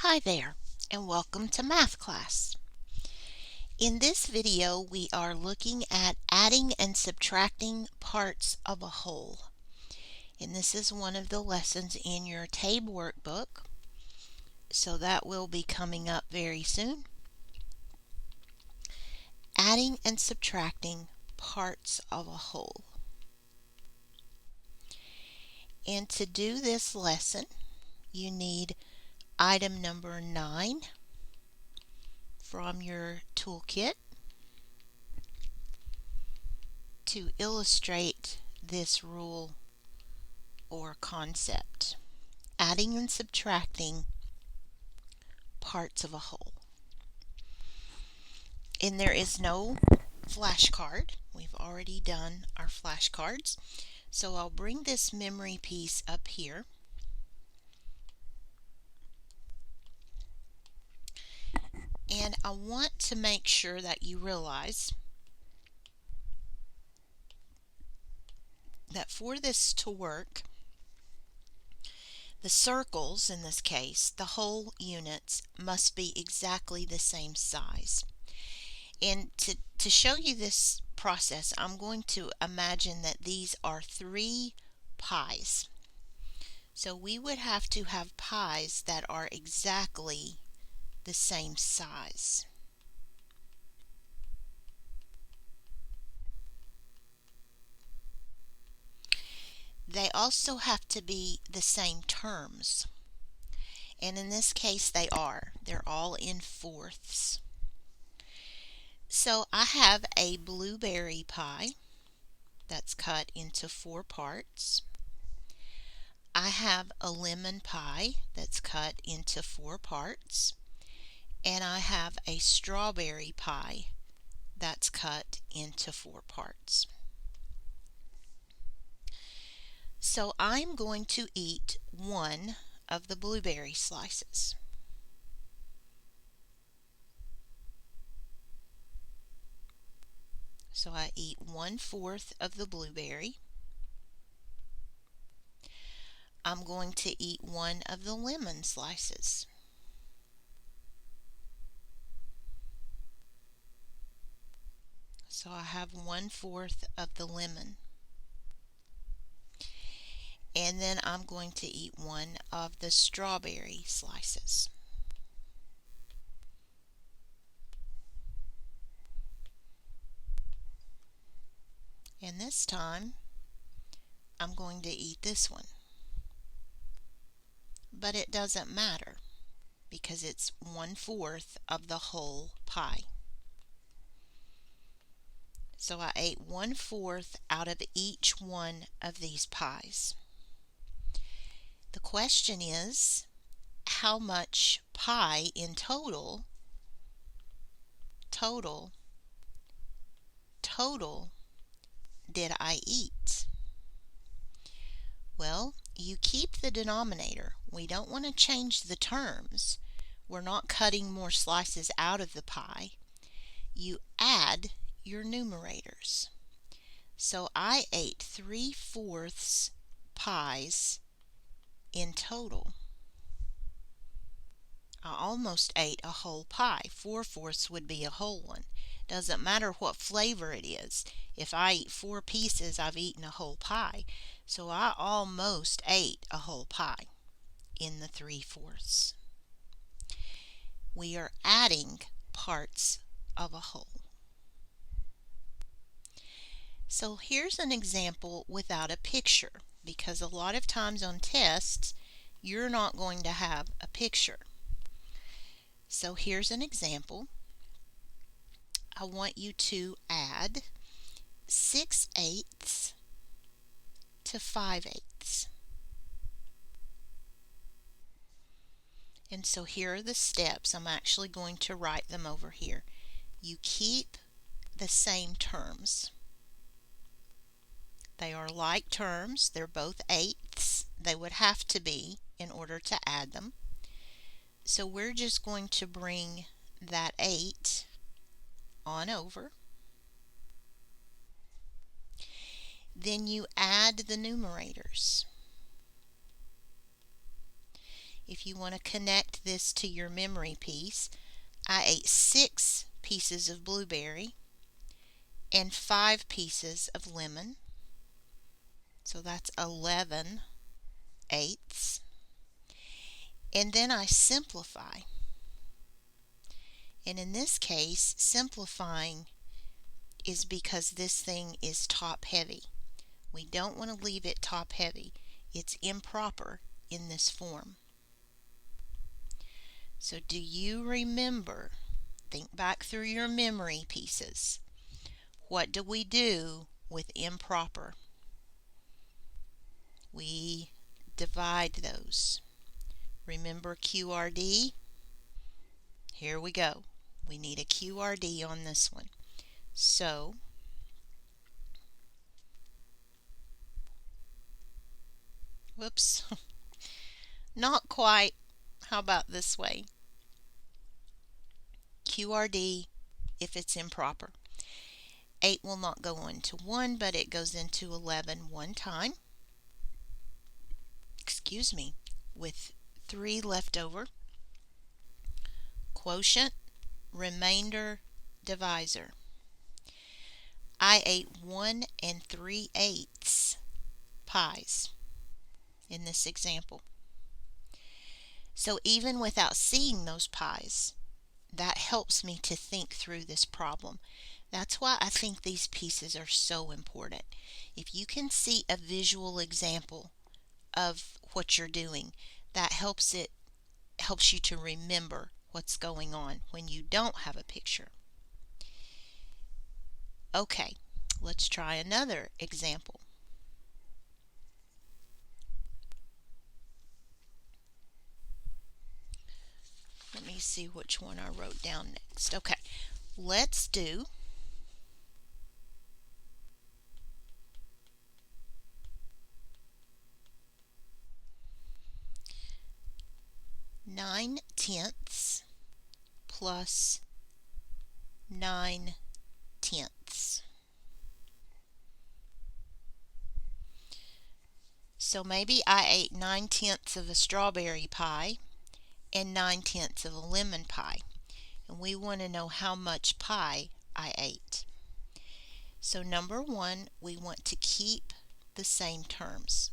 Hi there, and welcome to math class. In this video, we are looking at adding and subtracting parts of a whole. And this is one of the lessons in your TABE workbook, so that will be coming up very soon. Adding and subtracting parts of a whole. And to do this lesson, you need item number 9 from your toolkit to illustrate this rule or concept. Adding and subtracting parts of a whole. And there is no flashcard. We've already done our flashcards. So I'll bring this memory piece up here. And I want to make sure that you realize that for this to work, the circles, in this case, the whole units, must be exactly the same size. And to show you this process, I'm going to imagine that these are 3 pies. So we would have to have pies that are exactly the same size. They also have to be the same terms. And in this case they are. They're all in fourths. So I have a blueberry pie that's cut into 4 parts. I have a lemon pie that's cut into 4 parts. And I have a strawberry pie that's cut into 4 parts. So I'm going to eat one of the blueberry slices. So I eat 1/4 of the blueberry. I'm going to eat one of the lemon slices. So I have 1/4 of the lemon. And then I'm going to eat one of the strawberry slices. And this time I'm going to eat this one. But it doesn't matter because it's 1/4 of the whole pie. So I ate 1/4 out of each one of these pies. The question is, how much pie in total did I eat? Well, you keep the denominator. We don't want to change the terms. We're not cutting more slices out of the pie. You add your numerators. So I ate 3/4 pies in total. I almost ate a whole pie. 4/4 would be a whole one. Doesn't matter what flavor it is. If I eat 4 pieces, I've eaten a whole pie. So I almost ate a whole pie in the 3/4. We are adding parts of a whole. So here's an example without a picture, because a lot of times on tests, you're not going to have a picture. So here's an example. I want you to add 6/8 to 5/8. And so here are the steps. I'm actually going to write them over here. You keep the same terms. They are like terms. They're both eighths. They would have to be in order to add them. So we're just going to bring that 8 on over. Then you add the numerators. If you want to connect this to your memory piece, I ate 6 pieces of blueberry and 5 pieces of lemon. So that's 11 eighths. And then I simplify. And in this case, simplifying is because this thing is top heavy. We don't want to leave it top heavy. It's improper in this form. So do you remember? Think back through your memory pieces. What do we do with improper? We divide those. Remember QRD? Here we go. We need a QRD on this one. So, whoops, not quite. How about this way? QRD if it's improper. 8 will not go into 1, but it goes into 11 one time. Excuse me, with 3 left over. Quotient, remainder, divisor. I ate 1 3/8 pies in this example. So even without seeing those pies, that helps me to think through this problem. That's why I think these pieces are so important. If you can see a visual example of what you're doing, that helps you to remember what's going on when you don't have a picture. Okay, let's try another example. Let me see which one I wrote down next. Okay, let's do 9/10 plus 9/10. So maybe I ate 9/10 of a strawberry pie and 9/10 of a lemon pie. And we want to know how much pie I ate. So number 1, we want to keep the same terms.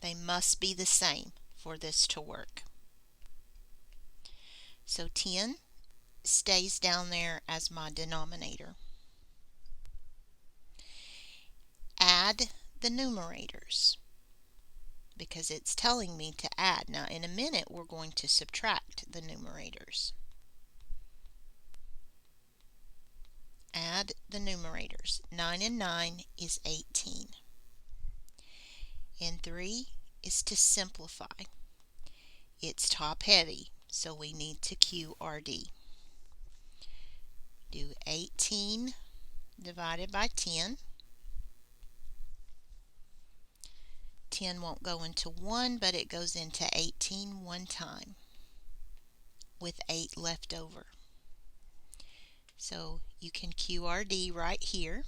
They must be the same for this to work. So 10 stays down there as my denominator. Add the numerators because it's telling me to add. Now in a minute we're going to subtract the numerators. Add the numerators. 9 and 9 is 18. And 3 is to simplify. It's top heavy, so we need to QRD. Do 18 divided by 10. 10 won't go into 1, but it goes into 18 one time with 8 left over. So you can QRD right here.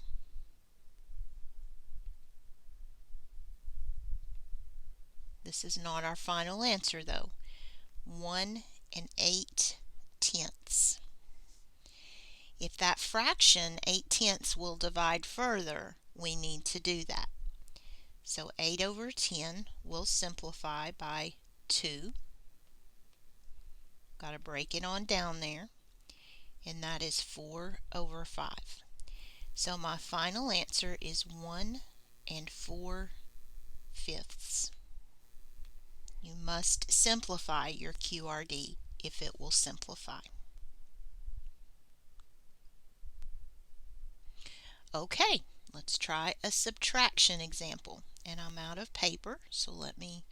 This is not our final answer though. 1 8/10. If that fraction 8/10 will divide further, we need to do that. So 8 over 10 will simplify by 2. Got to break it on down there. And that is 4 over 5. So my final answer is 1 4/5. You must simplify your QRD if it will simplify. Okay, let's try a subtraction example. And I'm out of paper, so let me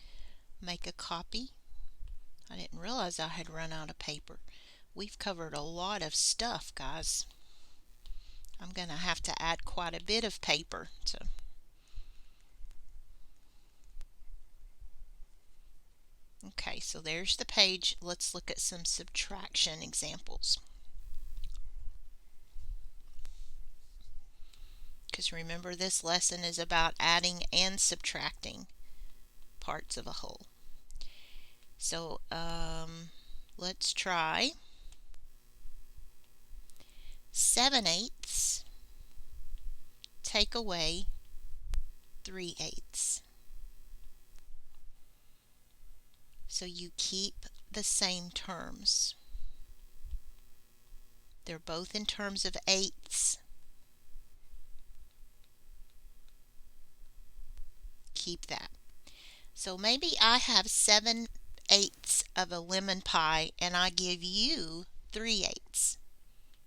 make a copy. I didn't realize I had run out of paper. We've covered a lot of stuff, guys. I'm going to have to add quite a bit of paper to Okay, so there's the page. Let's look at some subtraction examples. because remember, this lesson is about adding and subtracting parts of a whole. So let's try 7/8 take away 3/8. So you keep the same terms. They're both in terms of eighths. Keep that. So maybe I have 7/8 of a lemon pie and I give you 3/8.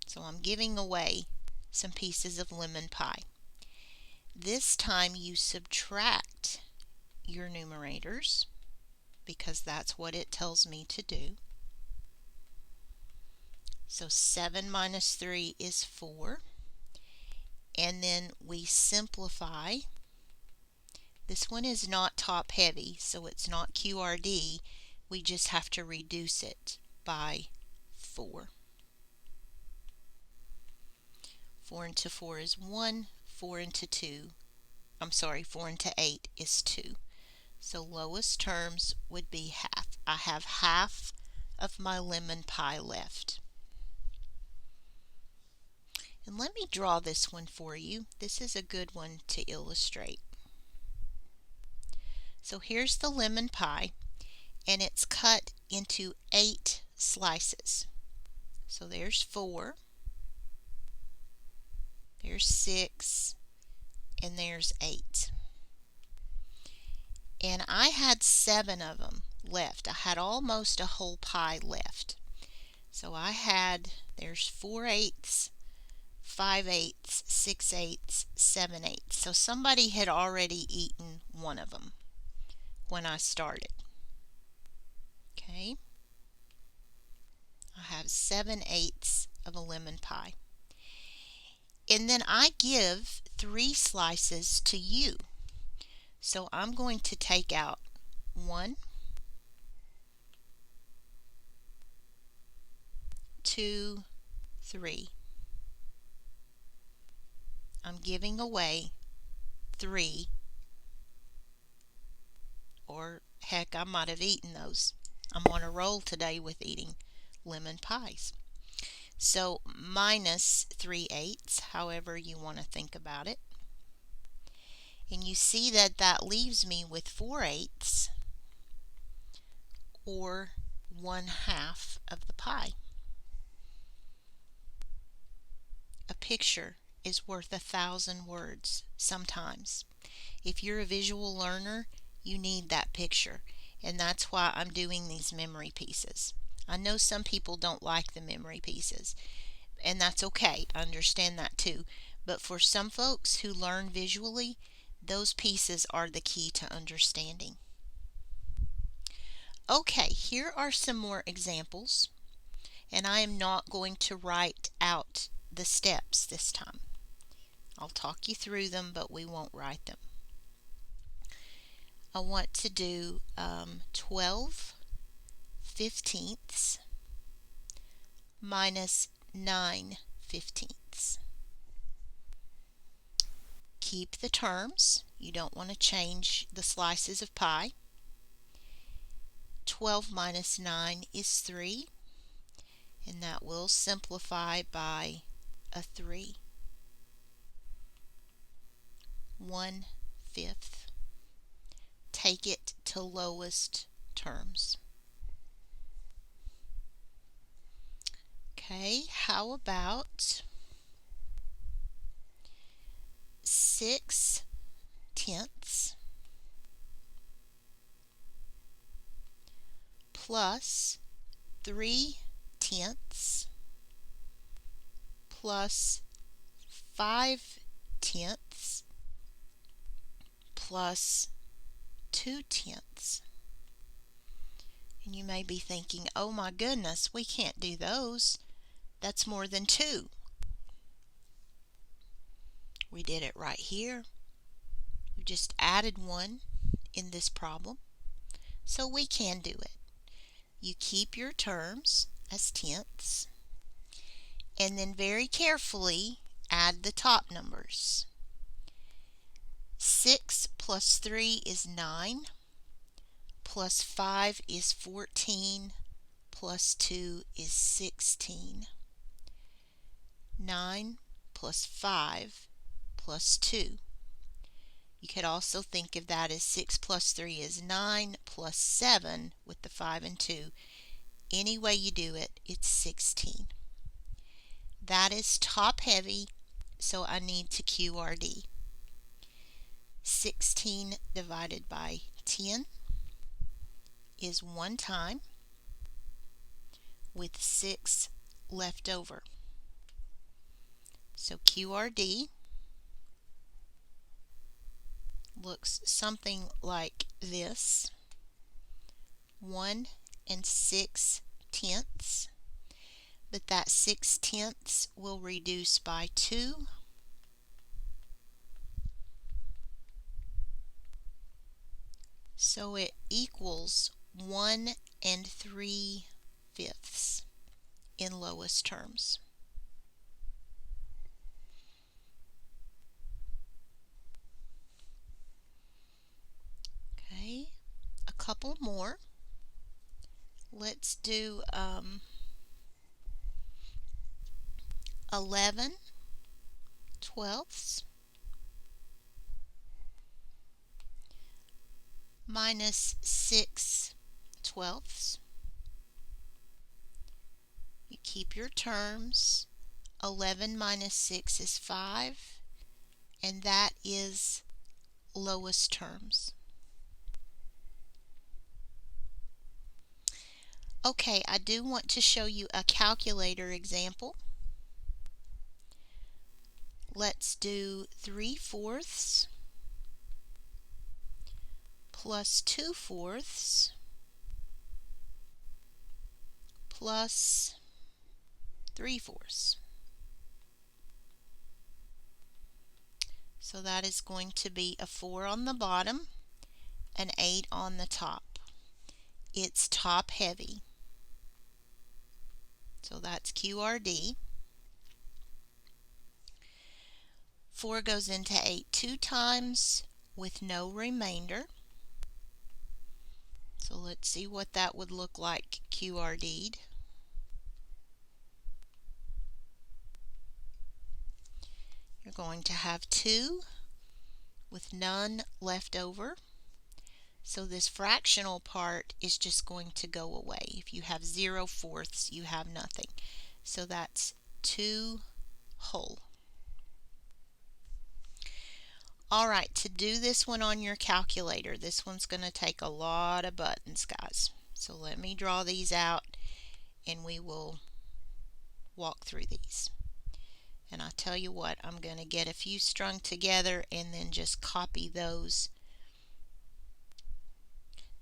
So I'm giving away some pieces of lemon pie. This time you subtract your numerators because that's what it tells me to do. So 7 minus 3 is 4. And then we simplify. This one is not top heavy, so it's not QRD. We just have to reduce it by 4. 4 into 4 is 1. 4 into 8 is 2. So lowest terms would be half. I have half of my lemon pie left. And let me draw this one for you. This is a good one to illustrate. So here's the lemon pie, and it's cut into 8 slices. So there's 4, there's 6, and there's 8. And I had 7 of them left. I had almost a whole pie left. So there's 4/8, 5/8, 6/8, 7/8. So somebody had already eaten one of them when I started. Okay. I have 7/8 of a lemon pie. And then I give 3 slices to you. So I'm going to take out 1, 2, 3. I'm giving away 3, or heck, I might have eaten those. I'm on a roll today with eating lemon pies. So minus 3/8, however you want to think about it. And you see that that leaves me with 4/8, or 1/2 of the pie. A picture is worth 1,000 words sometimes. If you're a visual learner, you need that picture. And that's why I'm doing these memory pieces. I know some people don't like the memory pieces, and that's okay. I understand that too. But for some folks who learn visually, those pieces are the key to understanding. Okay, here are some more examples, and I am not going to write out the steps this time. I'll talk you through them, but we won't write them. I want to do 12/15 minus 9/15. Keep the terms. You don't want to change the slices of pie. 12 minus 9 is 3, and that will simplify by a 3. 1/5. Take it to lowest terms. Okay, how about 6/10 plus 3/10 plus 5/10 plus 2/10. And you may be thinking, oh my goodness, we can't do those. That's more than 2. We did it right here. We just added 1 in this problem. So we can do it. You keep your terms as tenths, and then very carefully add the top numbers. 6 plus 3 is 9, plus 5 is 14, plus 2 is 16. 9 plus 5 plus 2. You could also think of that as 6 plus 3 is 9 plus 7 with the 5 and 2. Any way you do it, it's 16. That is top heavy, so I need to QRD. 16 divided by 10 is 1 time with 6 left over. So QRD looks something like this: 1 6/10, but that 6/10 will reduce by 2, so it equals 1 3/5 in lowest terms. Okay, a couple more. Let's do 11/12 minus 6/12. You keep your terms. 11 minus 6 is 5, and that is lowest terms. Okay, I do want to show you a calculator example. Let's do 3/4 plus 2/4 plus 3/4. So that is going to be a 4 on the bottom, an 8 on the top. It's top heavy. So that's QRD. 4 goes into 8 2 times with no remainder. So let's see what that would look like QRD'd. You're going to have 2 with none left over. So this fractional part is just going to go away. If you have 0/4, you have nothing. So that's 2 whole. Alright, to do this one on your calculator, this one's going to take a lot of buttons, guys. So let me draw these out and we will walk through these. And I tell you what, I'm going to get a few strung together and then just copy those.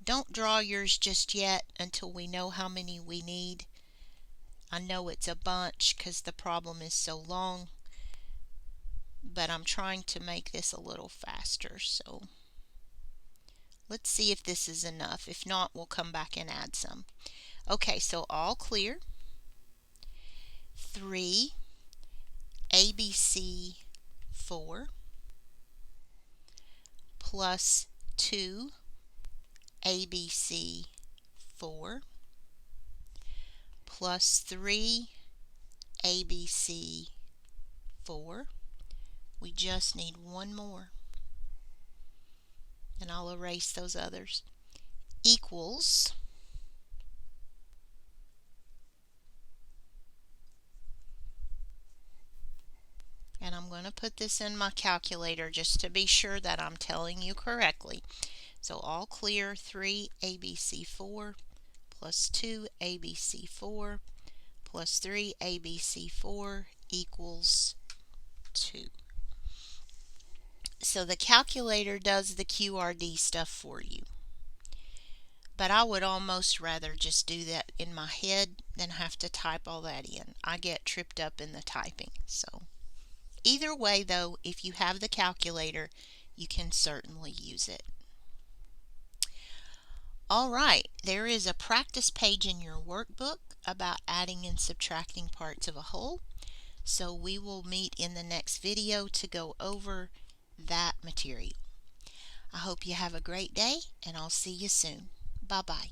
Don't draw yours just yet until we know how many we need. I know it's a bunch because the problem is so long, but I'm trying to make this a little faster. So let's see if this is enough. If not, we'll come back and add some. Okay, so all clear. 3 ABC 4 plus 2 ABC 4 plus 3 ABC 4. We just need one more, and I'll erase those others, equals and I'm going to put this in my calculator just to be sure that I'm telling you correctly. So all clear, 3 ABC4 plus 2 ABC4 plus 3 ABC4 equals 2. So the calculator does the QRD stuff for you. But I would almost rather just do that in my head than have to type all that in. I get tripped up in the typing. So either way though, if you have the calculator, you can certainly use it. Alright, there is a practice page in your workbook about adding and subtracting parts of a whole. So we will meet in the next video to go over that material. I hope you have a great day, and I'll see you soon. Bye bye.